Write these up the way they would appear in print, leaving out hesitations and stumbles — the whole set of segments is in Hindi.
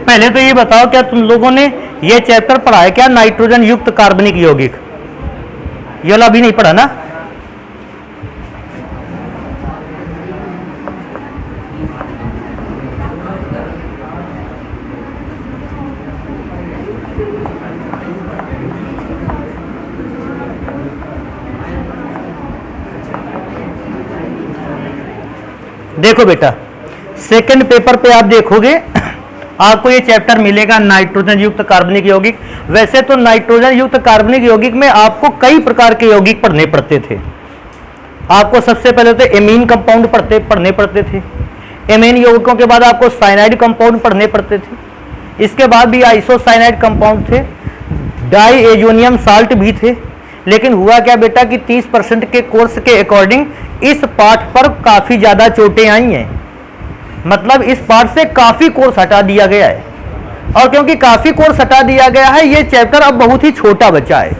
पहले तो ये बताओ, क्या तुम लोगों ने ये चैप्टर पढ़ा है क्या, नाइट्रोजन युक्त कार्बनिक यौगिक? ये वाला अभी नहीं पढ़ा ना? देखो बेटा, सेकंड पेपर पे आप देखोगे आपको ये चैप्टर मिलेगा नाइट्रोजन युक्त कार्बनिक यौगिक। वैसे तो नाइट्रोजन युक्त कार्बनिक यौगिक में आपको कई प्रकार के यौगिक पढ़ने पड़ते थे। आपको सबसे पहले तो एमीन कंपाउंड पढ़ने पड़ते थे। एमीन यौगिकों के बाद आपको साइनाइड कंपाउंड पढ़ने पड़ते थे। इसके बाद भी आइसोसाइनाइड कंपाउंड थे, डाई एजोनियम साल्ट भी थे। लेकिन हुआ क्या बेटा कि 30% के कोर्स के अकॉर्डिंग इस पाठ पर काफी ज्यादा चोटें आई हैं। मतलब इस पाठ से काफी कोर्स हटा दिया गया है, और क्योंकि काफी कोर्स हटा दिया गया है, ये चैप्टर अब बहुत ही छोटा बचा है।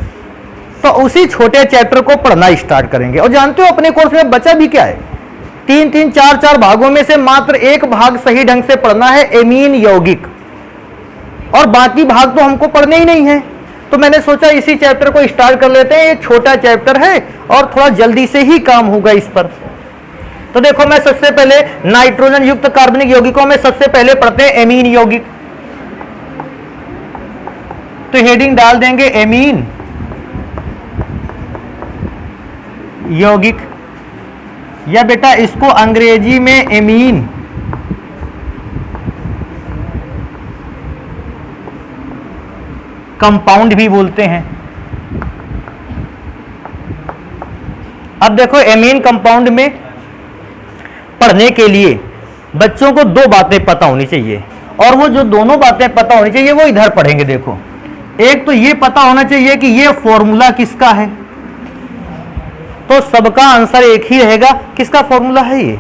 तो उसी छोटे चैप्टर को पढ़ना स्टार्ट करेंगे। और जानते हो अपने कोर्स में बचा भी क्या है, 3-3, 4-4 भागों में से मात्र एक भाग सही ढंग से पढ़ना है, एमीन यौगिक, और बाकी भाग तो हमको पढ़ने ही नहीं है। तो मैंने सोचा इसी चैप्टर को स्टार्ट कर लेते हैं। ये छोटा चैप्टर है और थोड़ा जल्दी से ही काम होगा इस पर। तो देखो, मैं सबसे पहले नाइट्रोजन युक्त कार्बनिक यौगिकों में सबसे पहले पढ़ते हैं एमीन यौगिक। तो हेडिंग डाल देंगे एमीन यौगिक, या बेटा इसको अंग्रेजी में एमीन कंपाउंड भी बोलते हैं। अब देखो, एमीन कंपाउंड में पढ़ने के लिए बच्चों को दो बातें पता होनी चाहिए, और वो जो दोनों बातें पता होनी चाहिए वो इधर पढ़ेंगे। देखो, एक तो ये पता होना चाहिए कि ये फॉर्मूला किसका है, तो सबका आंसर एक ही रहेगा। किसका फॉर्मूला है ये?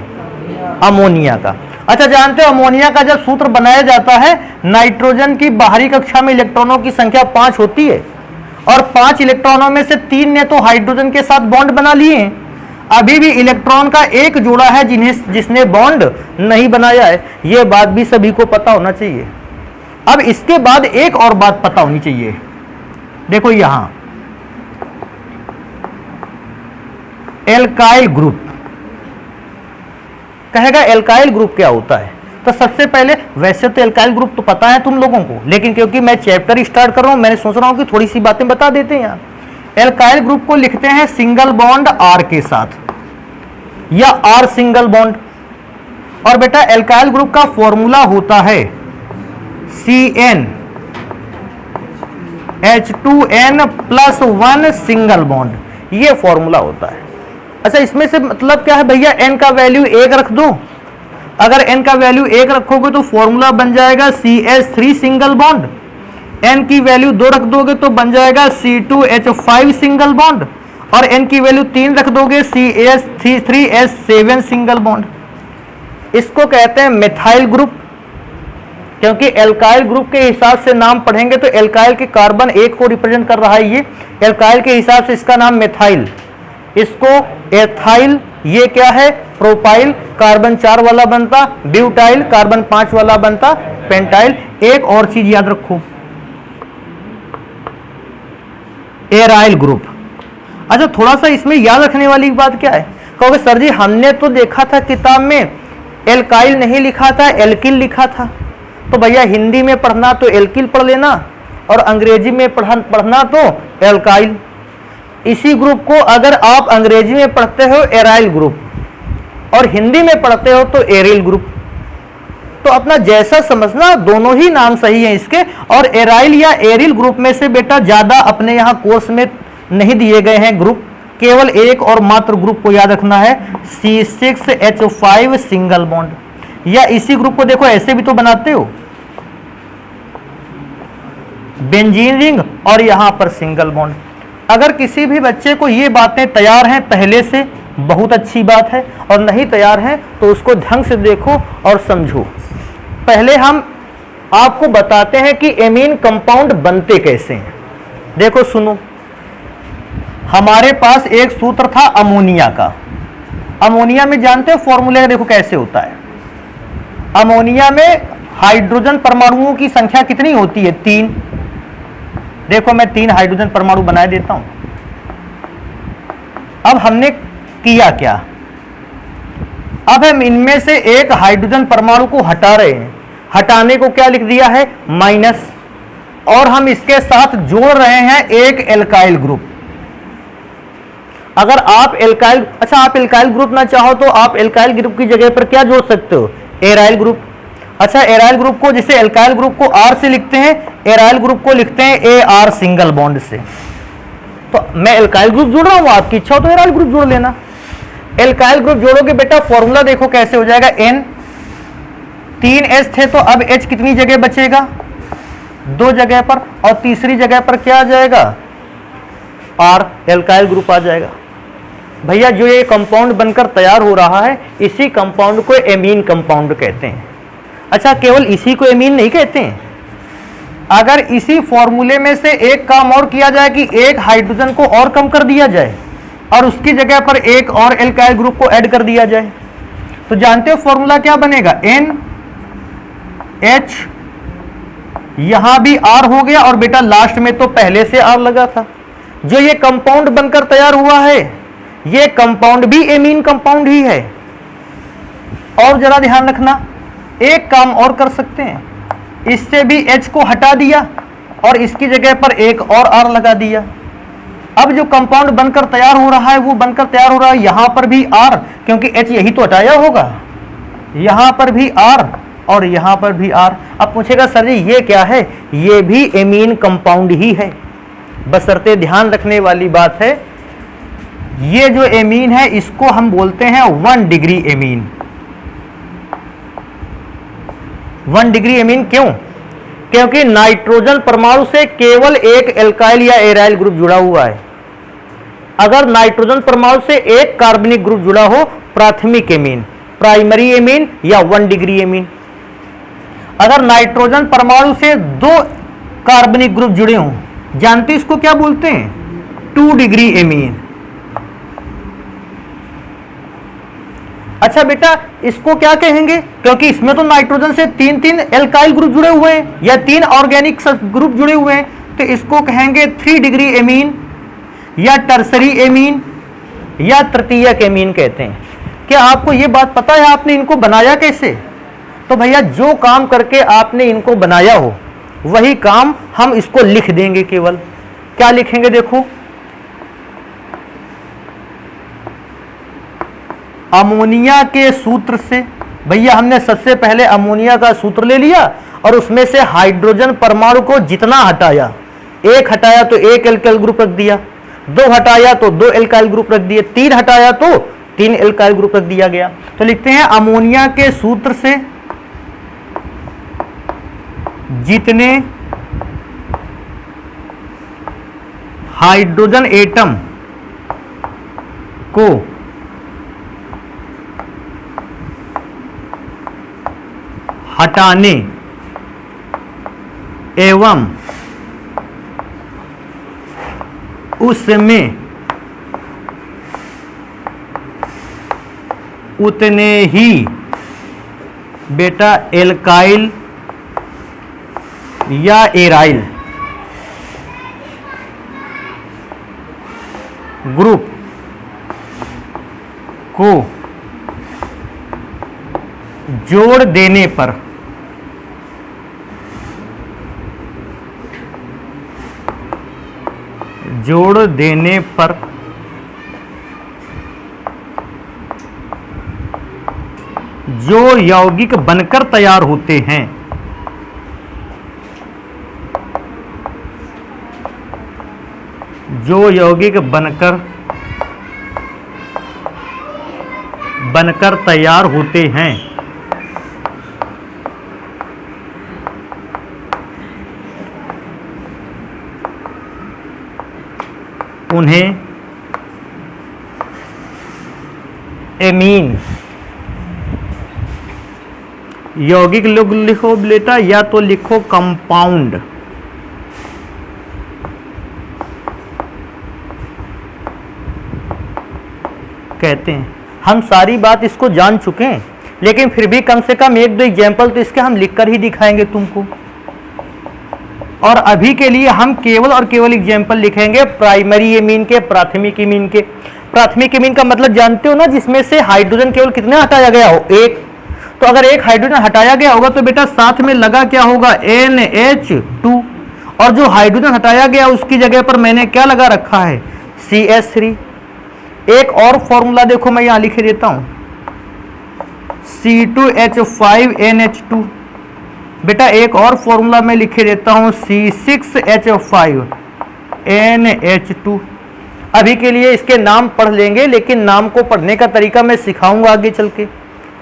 अमोनिया का। अच्छा, जानते हो अमोनिया का जब सूत्र बनाया जाता है, नाइट्रोजन की बाहरी कक्षा में इलेक्ट्रॉनों की संख्या 5 होती है, और 5 इलेक्ट्रॉनों में से 3 ने तो हाइड्रोजन के साथ बॉन्ड बना लिए हैं। अभी भी इलेक्ट्रॉन का एक जोड़ा है जिसने बॉन्ड नहीं बनाया है। यह बात भी सभी को पता होना चाहिए। अब इसके बाद एक और बात पता होनी चाहिए। देखो यहां एल्काइल ग्रुप कहेगा, एल्काइल ग्रुप क्या होता है? तो सबसे पहले, वैसे तो एल्काइल ग्रुप तो पता है तुम लोगों को, लेकिन क्योंकि मैं चैप्टर स्टार्ट कर रहा हूं, मैंने सोच रहा हूं कि थोड़ी सी बातें बता देते हैं। यहाँ एल्काइल ग्रुप को लिखते हैं सिंगल बॉन्ड आर के साथ, या आर सिंगल बॉन्ड। और बेटा एल्काइल ग्रुप का फॉर्मूला होता है CnH2n+1 सिंगल बॉन्ड। ये फॉर्मूला होता है। अच्छा, इसमें से मतलब क्या है भैया, n का वैल्यू 1 रख दो। अगर n का वैल्यू 1 रखोगे तो फॉर्मूला बन जाएगा CH3 सिंगल बॉन्ड। n की वैल्यू 2 रख दोगे तो बन जाएगा C2H5 सिंगल बॉन्ड, और n की वैल्यू 3 रख दोगे CH3S7 सिंगल बॉन्ड। इसको कहते हैं मिथाइल ग्रुप, क्योंकि एल्काइल ग्रुप के हिसाब से नाम पढ़ेंगे तो एल्काइल के कार्बन 1 को रिप्रेजेंट कर रहा है। ये एल्काइल के हिसाब से इसका नाम मिथाइल, इसको एथाइल, ये क्या है प्रोपाइल, कार्बन 4 वाला बनता, ब्यूटाइल कार्बन 5 वाला बनता, पेंटाइल। एक और चीज याद रखो, एराइल ग्रुप। अच्छा, थोड़ा सा इसमें याद रखने वाली बात क्या है, कहोगे सर जी हमने तो देखा था किताब में एल्काइल नहीं लिखा था, एल्किल लिखा था। तो भैया हिंदी में पढ़ना तो एल्किल पढ़ लेना, और अंग्रेजी में पढ़ना तो एल्काइल। इसी ग्रुप को अगर आप अंग्रेजी में पढ़ते हो एराइल ग्रुप, और हिंदी में पढ़ते हो तो एरिल ग्रुप। तो अपना जैसा समझना, दोनों ही नाम सही है इसके। और एराइल या एरिल ग्रुप में से बेटा ज्यादा अपने यहाँ कोर्स में नहीं दिए गए हैं ग्रुप, केवल एक और मात्र ग्रुप को याद रखना है, C6H5 सिंगल बॉन्ड। या इसी ग्रुप को देखो ऐसे भी तो बनाते हो, बेंजीन रिंग और यहां पर सिंगल बॉन्ड। अगर किसी भी बच्चे को ये बातें तैयार हैं पहले से, बहुत अच्छी बात है, और नहीं तैयार हैं तो उसको ढंग से देखो और समझो। पहले हम आपको बताते हैं कि एमीन कंपाउंड बनते कैसे हैं। देखो सुनो, हमारे पास एक सूत्र था अमोनिया का। अमोनिया में जानते हो फॉर्मूला देखो कैसे होता है। अमोनिया में हाइड्रोजन परमाणुओं की संख्या कितनी होती है? 3। देखो मैं 3 हाइड्रोजन परमाणु बना देता हूं। अब हमने किया क्या? अब हम इनमें से एक हाइड्रोजन परमाणु को हटा रहे हैं। हटाने को क्या लिख दिया है? माइनस। और हम इसके साथ जोड़ रहे हैं एक एल्काइल ग्रुप। अगर आप एल्काइल, अच्छा आप एल्काइल ग्रुप ना चाहो तो आप एल्काइल ग्रुप की जगह पर क्या जोड़ सकते हो? Aryl group. अच्छा एराइल ग्रुप को, जैसे एल्काइल ग्रुप को आर से लिखते हैं, एराइल ग्रुप को लिखते हैं ए आर सिंगल बॉन्ड से। तो मैं एल्काइल ग्रुप जोड़ रहा हूं, आपकी इच्छा हो तो एराइल ग्रुप जोड़ लेना। एल्काइल ग्रुप जोड़ोगे बेटा, फॉर्मूला देखो कैसे हो जाएगा। N 3H थे तो अब H कितनी जगह बचेगा? 2 जगह पर, और तीसरी जगह पर क्या आ जाएगा? R, एल्काइल ग्रुप आ जाएगा। भैया जो ये कंपाउंड बनकर तैयार हो रहा है, इसी कंपाउंड को एमीन कंपाउंड कहते हैं। अच्छा केवल इसी को एमीन नहीं कहते हैं, अगर इसी फॉर्मूले में से एक काम और किया जाए कि एक हाइड्रोजन को और कम कर दिया जाए और उसकी जगह पर एक और एल्काइल ग्रुप को ऐड कर दिया जाए, तो जानते हो फॉर्मूला क्या बनेगा? NH, यहां भी R हो गया, और बेटा लास्ट में तो पहले से R लगा था। जो ये कंपाउंड बनकर तैयार हुआ है, ये कंपाउंड भी एमीन कंपाउंड ही है। और जरा ध्यान रखना, एक काम और कर सकते हैं, इससे भी H को हटा दिया और इसकी जगह पर एक और R लगा दिया। अब जो कंपाउंड बनकर तैयार हो रहा है, वो बनकर तैयार हो रहा है यहां पर भी R, क्योंकि H यही तो हटाया होगा, यहां पर भी R और यहां पर भी R। अब पूछेगा सर जी ये क्या है? ये भी एमीन कंपाउंड ही है। बशर्ते ध्यान रखने वाली बात है, ये जो एमीन है इसको हम बोलते हैं 1 डिग्री एमीन। 1 डिग्री एमीन क्यों? क्योंकि नाइट्रोजन परमाणु से केवल एक एल्काइल या एराइल ग्रुप जुड़ा हुआ है। अगर नाइट्रोजन परमाणु से एक कार्बनिक ग्रुप जुड़ा हो, प्राथमिक एमीन, प्राइमरी एमीन या 1 डिग्री एमीन। अगर नाइट्रोजन परमाणु से 2 कार्बनिक ग्रुप जुड़े हों, जानते इसको क्या बोलते हैं? 2 डिग्री एमीन। अच्छा बेटा इसको क्या कहेंगे? क्योंकि इसमें तो नाइट्रोजन से 3 एल्काइल ग्रुप जुड़े हुए हैं या 3 ऑर्गेनिक ग्रुप जुड़े हुए हैं, तो इसको कहेंगे 3 डिग्री एमीन या टर्सरी एमीन या तृतीयक एमीन कहते हैं। क्या आपको यह बात पता है आपने इनको बनाया कैसे? तो भैया जो काम करके आपने इनको बनाया हो वही काम हम इसको लिख देंगे। केवल क्या लिखेंगे? देखो, अमोनिया के सूत्र से, भैया हमने सबसे पहले अमोनिया का सूत्र ले लिया और उसमें से हाइड्रोजन परमाणु को जितना हटाया, 1 हटाया तो 1 एल्काइल ग्रुप रख दिया, 2 हटाया तो 2 एल्काइल ग्रुप रख दिए, 3 हटाया तो 3 एल्काइल ग्रुप रख दिया गया। तो लिखते हैं अमोनिया के सूत्र से जितने हाइड्रोजन एटम को हटाने एवं उसमें उतने ही बेटा एल्काइल या एराइल ग्रुप को जोड़ देने पर जो यौगिक बनकर तैयार होते हैं बनकर तैयार होते हैं उन्हें एमीन यौगिक लोग लिखो बेटा, या तो लिखो कंपाउंड कहते हैं। हम सारी बात इसको जान चुके हैं लेकिन फिर भी कम से कम एक दो एग्जाम्पल तो इसके हम लिखकर ही दिखाएंगे तुमको। और अभी के लिए हम केवल और केवल एग्जाम्पल लिखेंगे प्राइमरी एमीन के, प्राथमिक एमीन के। प्राथमिक एमीन का मतलब जानते हो ना, जिसमें से हाइड्रोजन केवल कितने हटाया गया हो, एक। तो अगर एक हाइड्रोजन हटाया गया होगा तो बेटा साथ में लगा क्या होगा, NH2। और जो हाइड्रोजन हटाया गया उसकी जगह पर मैंने क्या लगा रखा है, CH3। एक और फॉर्मूला देखो मैं यहां लिख देता हूं, C2H5NH2। बेटा एक और फॉर्मूला मैं लिखे देता हूं, C6H5NH2। अभी के लिए इसके नाम पढ़ लेंगे, लेकिन नाम को पढ़ने का तरीका मैं सिखाऊंगा आगे चल के।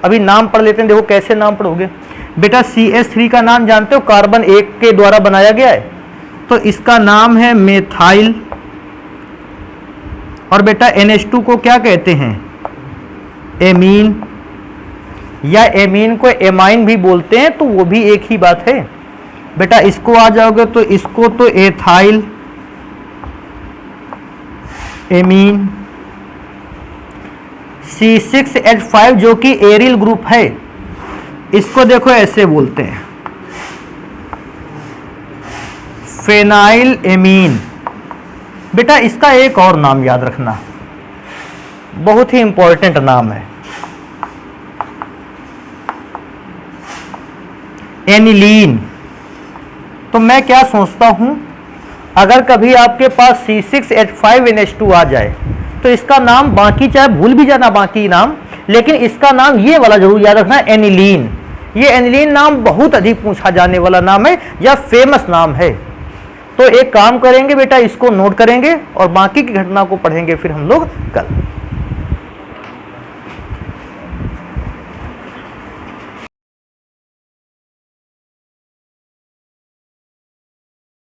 अभी नाम पढ़ लेते हैं, देखो कैसे नाम पढ़ोगे। बेटा CH3 का नाम जानते हो, कार्बन 1 के द्वारा बनाया गया है, तो इसका नाम है मेथाइल। और बेटा NH2 को क्या कहते हैं, एमीन, या एमीन को एमाइन भी बोलते हैं, तो वो भी एक ही बात है। बेटा इसको आ जाओगे तो इसको तो एथाइल एमीन। C6H5 जो कि एरिल ग्रुप है, इसको देखो ऐसे बोलते हैं, फेनाइल एमीन। बेटा इसका एक और नाम याद रखना, बहुत ही इंपॉर्टेंट नाम है, एनिलीन। तो मैं क्या सोचता हूं, अगर कभी आपके पास C6H5NH2 आ जाए तो इसका नाम, बाकी चाहे भूल भी जाना बाकी नाम, लेकिन इसका नाम ये वाला जरूर याद रखना, एनिलीन। ये एनिलीन नाम बहुत अधिक पूछा जाने वाला नाम है, या फेमस नाम है। तो एक काम करेंगे बेटा, इसको नोट करेंगे और बाकी की घटना को पढ़ेंगे फिर हम लोग कल।